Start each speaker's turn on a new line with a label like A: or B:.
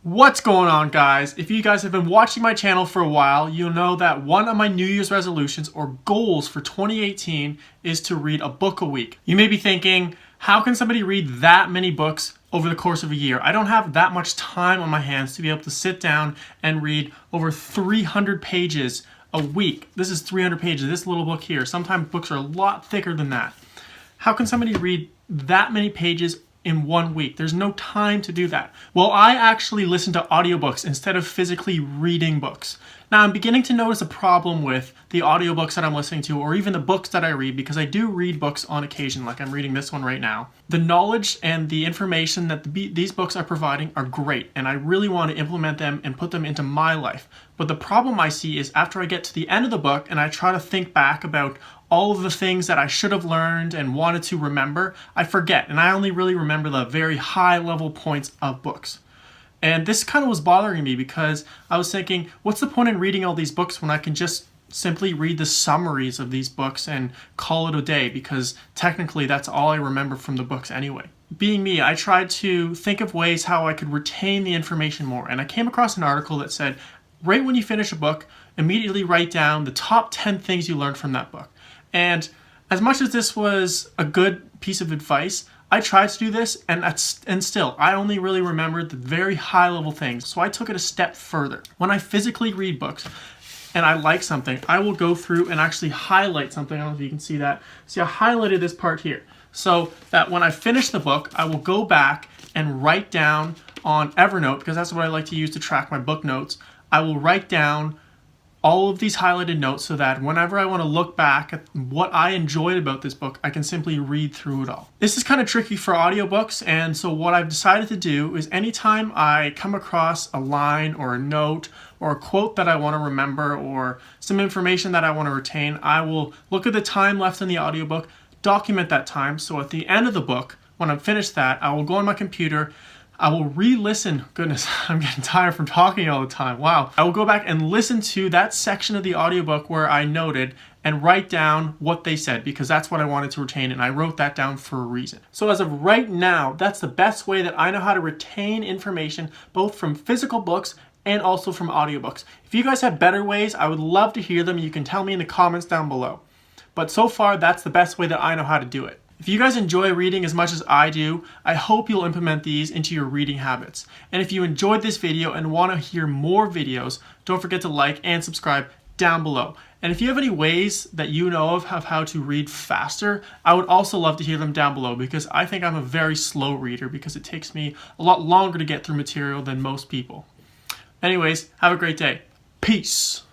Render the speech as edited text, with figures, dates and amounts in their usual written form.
A: What's going on, guys? If you guys have been watching my channel for a while, you'll know that one of my New Year's resolutions or goals for 2018 is to read a book a week. You may be thinking, how can somebody read that many books over the course of a year? I don't have that much time on my hands to be able to sit down and read over 300 pages a week. This is 300 pages, this little book here. Sometimes books are a lot thicker than that. How can somebody read that many pages in 1 week? There's no time to do that. Well, I actually listen to audiobooks instead of physically reading books. Now, I'm beginning to notice a problem with the audiobooks that I'm listening to, or even the books that I read, because I do read books on occasion, like I'm reading this one right now. The knowledge and the information that these books are providing are great, and I really want to implement them and put them into my life. But the problem I see is after I get to the end of the book and I try to think back about all of the things that I should have learned and wanted to remember, I forget, and I only really remember the very high level points of books. And this kind of was bothering me because I was thinking, what's the point in reading all these books when I can just simply read the summaries of these books and call it a day, because technically that's all I remember from the books anyway. Being me, I tried to think of ways how I could retain the information more, and I came across an article that said, right when you finish a book, immediately write down the top 10 things you learned from that book. And as much as this was a good piece of advice, I tried to do this, and still, I only really remembered the very high level things. So I took it a step further. When I physically read books and I like something, I will go through and actually highlight something. I don't know if you can see that. See, I highlighted this part here, so that when I finish the book, I will go back and write down on Evernote, because that's what I like to use to track my book notes. I will write down all of these highlighted notes so that whenever I want to look back at what I enjoyed about this book, I can simply read through it all. This is kind of tricky for audiobooks, and so what I've decided to do is anytime I come across a line or a note or a quote that I want to remember or some information that I want to retain, I will look at the time left in the audiobook, document that time, so at the end of the book, when I'm finished that, I will go on my computer, I will re-listen. Goodness, I'm getting tired from talking all the time. Wow. I will go back and listen to that section of the audiobook where I noted and write down what they said, because that's what I wanted to retain, and I wrote that down for a reason. So as of right now, that's the best way that I know how to retain information, both from physical books and also from audiobooks. If you guys have better ways, I would love to hear them. You can tell me in the comments down below. But so far, that's the best way that I know how to do it. If you guys enjoy reading as much as I do, I hope you'll implement these into your reading habits. And if you enjoyed this video and want to hear more videos, don't forget to like and subscribe down below. And if you have any ways that you know of how to read faster, I would also love to hear them down below, because I think I'm a very slow reader because it takes me a lot longer to get through material than most people. Anyways, have a great day. Peace.